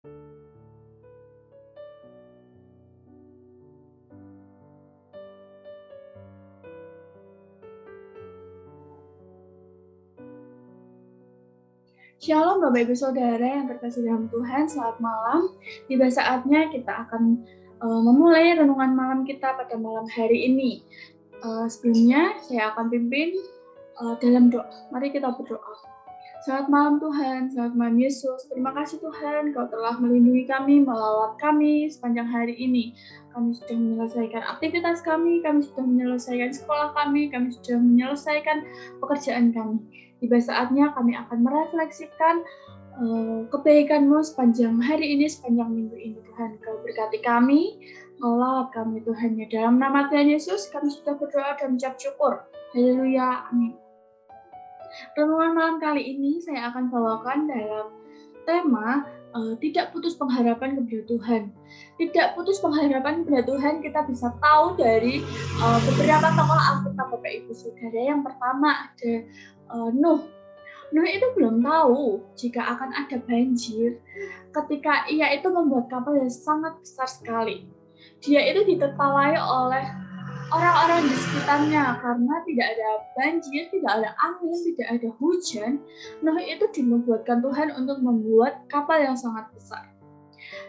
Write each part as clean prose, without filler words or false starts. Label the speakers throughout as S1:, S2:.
S1: Shalom Bapak Ibu Saudara yang terkasih dalam Tuhan, selamat malam. Tiba saatnya kita akan memulai renungan malam kita pada malam hari ini. Sebelumnya saya akan pimpin dalam doa. Mari kita berdoa. Selamat malam Tuhan, selamat malam Yesus. Terima kasih Tuhan, Kau telah melindungi kami, melawat kami sepanjang hari ini. Kami sudah menyelesaikan aktivitas kami sudah menyelesaikan sekolah kami sudah menyelesaikan pekerjaan kami. Tiba saatnya kami akan merefleksikan kebaikan-Mu sepanjang hari ini, sepanjang minggu ini Tuhan. Kau berkati kami, Kau lawat kami Tuhan. Ya, dalam nama Tuhan Yesus kami sudah berdoa dan mengucap syukur. Haleluya, amin. Renungan malam kali ini saya akan bawakan dalam tema tidak putus pengharapan kepada Tuhan. Tidak putus pengharapan kepada Tuhan kita bisa tahu dari beberapa tokoh Alkitab Bapak Ibu Saudara. Yang pertama ada Nuh. Nuh itu belum tahu jika akan ada banjir ketika ia itu membuat kapal yang sangat besar sekali. Dia itu ditertawai oleh orang-orang di sekitarnya karena tidak ada banjir, tidak ada angin, tidak ada hujan. Nuh itu dinubuatkan Tuhan untuk membuat kapal yang sangat besar.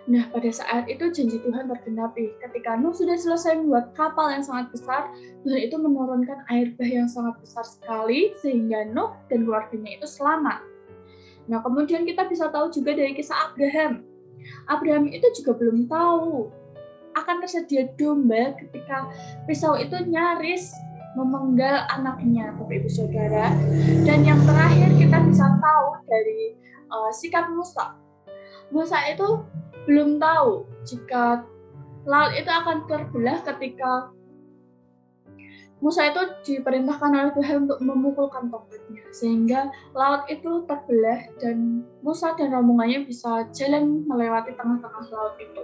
S1: Nah, pada saat itu janji Tuhan tergenapi. Ketika Nuh sudah selesai membuat kapal yang sangat besar, Tuhan itu menurunkan air bah yang sangat besar sekali sehingga Nuh dan keluarganya itu selamat. Nah, kemudian kita bisa tahu juga dari kisah Abraham. Abraham itu juga belum tahu akan tersedia domba ketika pisau itu nyaris memenggal anaknya, Bapak Ibu Saudara. Dan yang terakhir kita bisa tahu dari sikap Musa. Musa itu belum tahu jika laut itu akan terbelah ketika Musa itu diperintahkan oleh Tuhan untuk memukulkan tongkatnya, sehingga laut itu terbelah dan Musa dan rombongannya bisa jalan melewati tengah-tengah laut itu.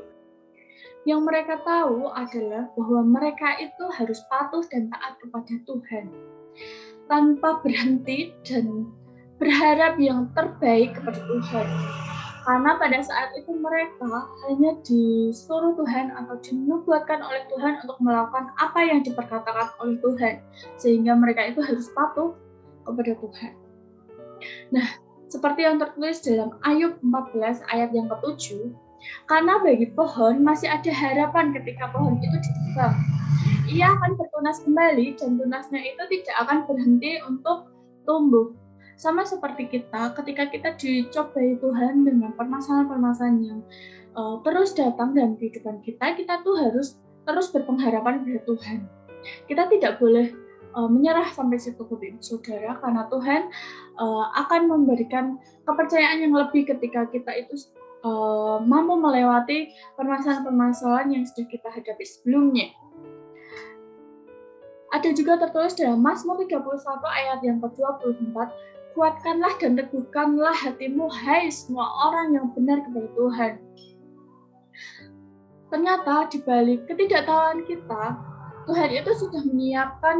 S1: Yang mereka tahu adalah bahwa mereka itu harus patuh dan taat kepada Tuhan, tanpa berhenti dan berharap yang terbaik kepada Tuhan. Karena pada saat itu mereka hanya disuruh Tuhan atau dinubuatkan oleh Tuhan untuk melakukan apa yang diperkatakan oleh Tuhan, sehingga mereka itu harus patuh kepada Tuhan. Nah, seperti yang tertulis dalam Ayub 14 ayat yang ke-7, karena bagi pohon masih ada harapan ketika pohon itu ditebang. Ia akan bertunas kembali dan tunasnya itu tidak akan berhenti untuk tumbuh. Sama seperti kita, ketika kita dicobai Tuhan dengan permasalahan-permasalahan yang terus datang dalam kehidupan kita tuh harus terus berpengharapan pada Tuhan. Kita tidak boleh menyerah sampai situ, Bapak Saudara, karena Tuhan akan memberikan kepercayaan yang lebih ketika kita itu mampu melewati permasalahan-permasalahan yang sudah kita hadapi sebelumnya. Ada juga tertulis dalam Mazmur 31 ayat yang ke-24, kuatkanlah dan teguhkanlah hatimu, hai semua orang yang benar kepada Tuhan. Ternyata di balik ketidaktahuan kita, Tuhan itu sudah menyiapkan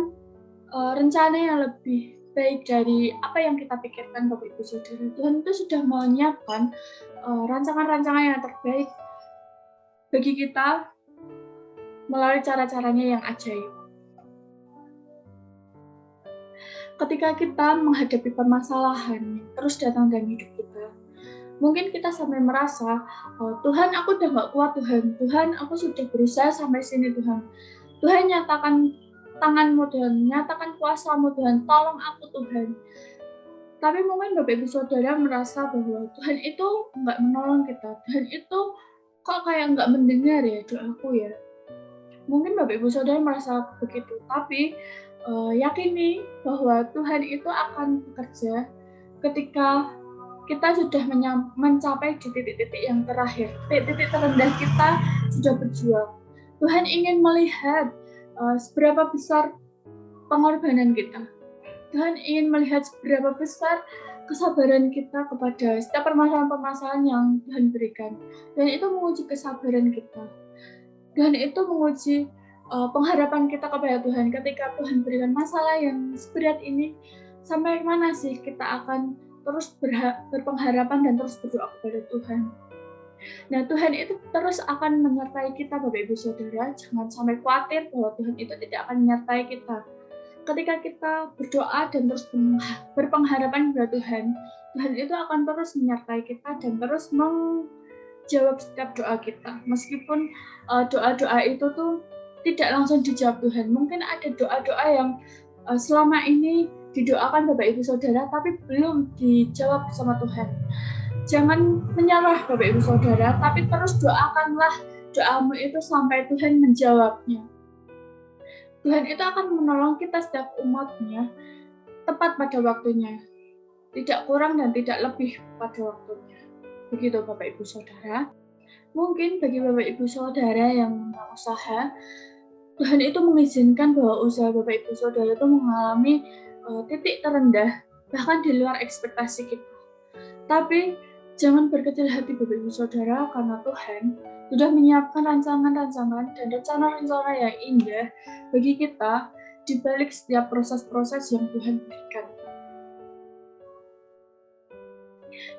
S1: rencana yang lebih baik dari apa yang kita pikirkan, Bapak Ibu Saudara. Tuhan itu sudah menyiapkan rancangan-rancangan yang terbaik bagi kita melalui cara-caranya yang ajaib. Ketika kita menghadapi permasalahan yang terus datang dalam hidup kita, mungkin kita sampai merasa, Tuhan aku udah gak kuat Tuhan aku sudah berusaha sampai sini Tuhan nyatakan tangan-Mu Tuhan, nyatakan kuasa-Mu Tuhan, tolong aku Tuhan. Tapi mungkin Bapak Ibu Saudara merasa bahwa Tuhan itu gak menolong kita, Tuhan itu kok kayak gak mendengar ya doaku ya. Mungkin Bapak Ibu Saudara merasa begitu, tapi yakini bahwa Tuhan itu akan bekerja ketika kita sudah mencapai di titik-titik yang terakhir, titik-titik terendah kita sudah berjuang. Tuhan ingin melihat seberapa besar pengorbanan kita. Tuhan ingin melihat seberapa besar kesabaran kita kepada setiap permasalahan-permasalahan yang Tuhan berikan. Dan itu menguji kesabaran kita. Dan itu menguji pengharapan kita kepada Tuhan. Ketika Tuhan berikan masalah yang seberat ini, sampai mana sih kita akan terus berpengharapan dan terus berdoa kepada Tuhan. Nah, Tuhan itu terus akan menyertai kita, Bapak Ibu Saudara. Jangan sampai khawatir bahwa Tuhan itu tidak akan menyertai kita. Ketika kita berdoa dan terus berpengharapan kepada Tuhan, Tuhan itu akan terus menyertai kita dan terus menjawab setiap doa kita. Meskipun doa-doa itu tuh tidak langsung dijawab Tuhan. Mungkin ada doa-doa yang selama ini didoakan Bapak Ibu Saudara, tapi belum dijawab sama Tuhan. Jangan menyerah Bapak Ibu Saudara, tapi terus doakanlah doamu itu sampai Tuhan menjawabnya. Tuhan itu akan menolong kita setiap umatnya tepat pada waktunya. Tidak kurang dan tidak lebih pada waktunya. Begitu Bapak Ibu Saudara. Mungkin bagi Bapak Ibu Saudara yang usaha, Tuhan itu mengizinkan bahwa usaha Bapak Ibu Saudara itu mengalami titik terendah, bahkan di luar ekspektasi kita. Tapi jangan berkecil hati Bapak Ibu Saudara, karena Tuhan sudah menyiapkan rancangan-rancangan dan rencana-rencana yang indah bagi kita di balik setiap proses-proses yang Tuhan berikan.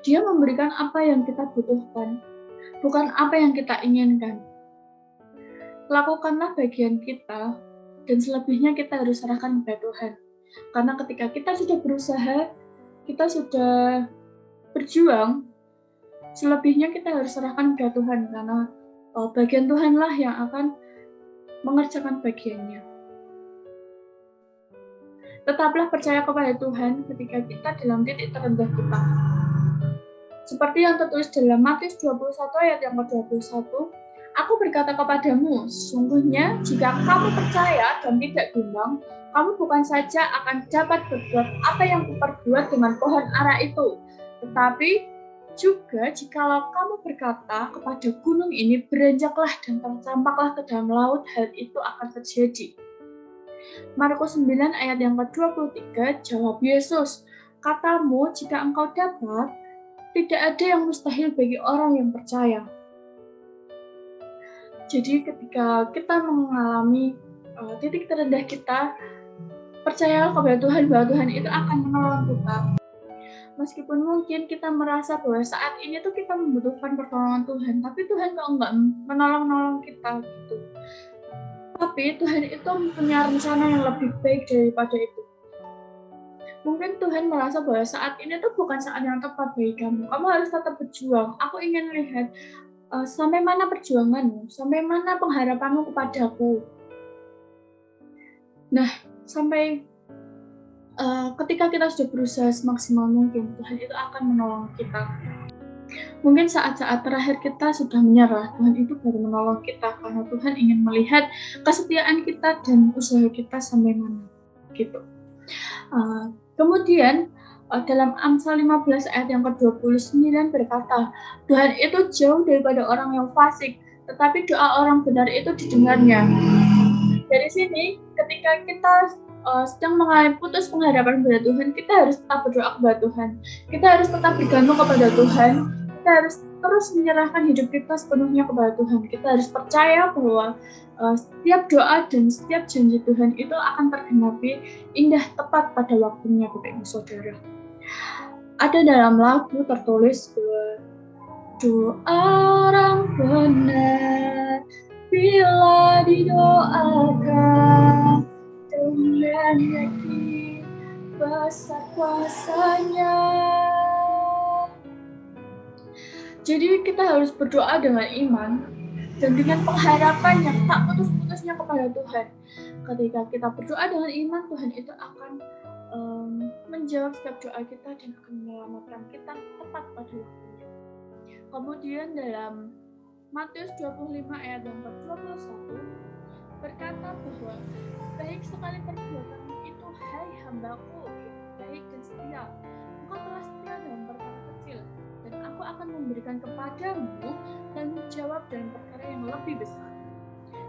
S1: Dia memberikan apa yang kita butuhkan, bukan apa yang kita inginkan. Lakukanlah bagian kita, dan selebihnya kita harus serahkan kepada Tuhan. Karena ketika kita sudah berusaha, kita sudah berjuang, selebihnya kita harus serahkan kepada Tuhan, karena bagian Tuhanlah yang akan mengerjakan bagiannya. Tetaplah percaya kepada Tuhan ketika kita dalam titik terendah kita. Seperti yang tertulis dalam Matius 21 ayat yang ke-21, Aku berkata kepadamu, sesungguhnya jika kamu percaya dan tidak bimbang, kamu bukan saja akan dapat berbuat apa yang kuperbuat dengan pohon ara itu, tetapi juga jikalau kamu berkata kepada gunung ini, beranjaklah dan tercampaklah ke dalam laut, hal itu akan terjadi. Markus 9 ayat yang ke-23, jawab Yesus, katamu jika engkau dapat, tidak ada yang mustahil bagi orang yang percaya. Jadi ketika kita mengalami titik terendah kita, percayalah kepada Tuhan bahwa Tuhan itu akan menolong kita. Meskipun mungkin kita merasa bahwa saat ini tuh kita membutuhkan pertolongan Tuhan, tapi Tuhan kok enggak menolong kita gitu. Tapi Tuhan itu punya rencana yang lebih baik daripada itu. Mungkin Tuhan merasa bahwa saat ini tuh bukan saat yang tepat bagi kamu. Kamu harus tetap berjuang. Aku ingin lihat sampai mana perjuanganmu, sampai mana pengharapanmu kepadaku. Nah, sampai ketika kita sudah berusaha semaksimal mungkin, Tuhan itu akan menolong kita. Mungkin saat-saat terakhir kita sudah menyerah, Tuhan itu baru menolong kita karena Tuhan ingin melihat kesetiaan kita dan usaha kita sampai mana, gitu. Kemudian dalam Amsal 15 ayat yang ke-29 berkata, Tuhan itu jauh daripada orang yang fasik, tetapi doa orang benar itu didengarnya. Dari sini, ketika kita sedang mengalami putus pengharapan kepada Tuhan, kita harus tetap berdoa kepada Tuhan. Kita harus tetap bergantung kepada Tuhan. Kita harus terus menyerahkan hidup kita sepenuhnya kepada Tuhan. Kita harus percaya bahwa setiap doa dan setiap janji Tuhan itu akan tergenapi indah tepat pada waktunya, Bapak Ibu Saudara. Ada dalam lagu tertulis bahwa doa orang benar bila didoakan dengan yakin besar kuasanya. Jadi kita harus berdoa dengan iman dan dengan pengharapan yang tak putus-putusnya kepada Tuhan. Ketika kita berdoa dengan iman, Tuhan itu akan menjawab setiap doa kita dan akan menyelamatkan kita tepat pada waktunya. Kemudian dalam Matius 25 ayat yang ke-21 berkata bahwa baik sekali perbuatanmu itu, hai hambaku, baik dan setia. Engkau telah setia dalam perkara kecil, dan aku akan memberikan kepadamu tanggung jawab dalam perkara yang lebih besar.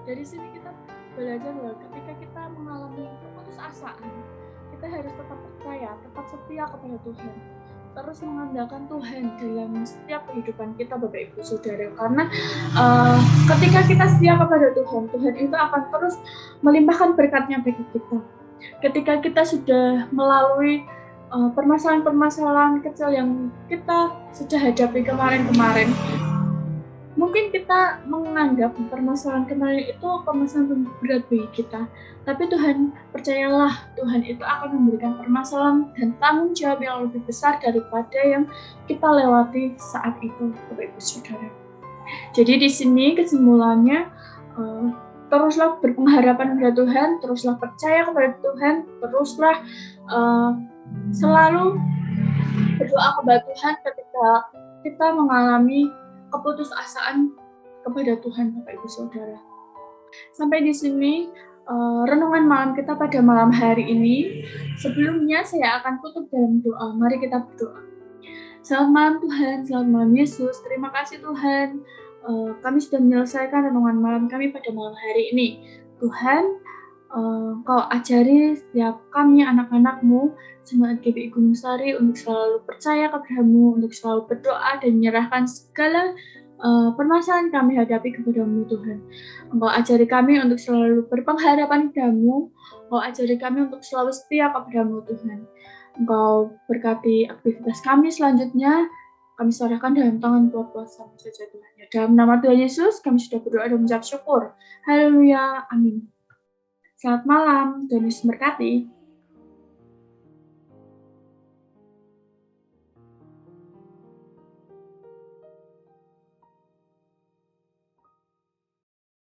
S1: Dari sini kita belajar bahwa ketika kita mengalami keputusasaan, kita harus tetap percaya, tetap setia kepada Tuhan, terus mengandalkan Tuhan dalam setiap kehidupan kita, Bapak Ibu Saudara. Karena ketika kita setia kepada Tuhan, Tuhan itu akan terus melimpahkan berkat-Nya bagi kita. Ketika kita sudah melalui permasalahan-permasalahan kecil yang kita sudah hadapi kemarin-kemarin, Mungkin kita menganggap permasalahan kemarin itu permasalahan berat bagi kita, tapi Tuhan, percayalah, Tuhan itu akan memberikan permasalahan dan tanggung jawab yang lebih besar daripada yang kita lewati saat itu, Bapak Ibu Saudara. Jadi di sini kesimpulannya, teruslah berpengharapan kepada Tuhan, teruslah percaya kepada Tuhan, teruslah selalu berdoa kepada Tuhan ketika kita mengalami keputusasaan kepada Tuhan, Bapak Ibu Saudara. Sampai di sini renungan malam kita pada malam hari ini. Sebelumnya saya akan tutup dalam doa. Mari kita berdoa. Selamat malam Tuhan, selamat malam Yesus. Terima kasih Tuhan. Kami sudah menyelesaikan renungan malam kami pada malam hari ini. Tuhan, Kau ajari setiap kami anak-anak-Mu Jemaat GBI Gunung Sari untuk selalu percaya kepada-Mu, untuk selalu berdoa dan menyerahkan segala permasalahan kami hadapi kepada-Mu Tuhan. Engkau ajari kami untuk selalu berpengharapan kepada-Mu, Engkau ajari kami untuk selalu setia kepada-Mu Tuhan. Engkau berkati aktivitas kami selanjutnya, kami serahkan dalam tangan kuasa-Mu saja Tuhan. Dalam nama Tuhan Yesus, kami sudah berdoa dan mengucap syukur. Haleluya, amin. Selamat malam, Tuhan Yesus memberkati.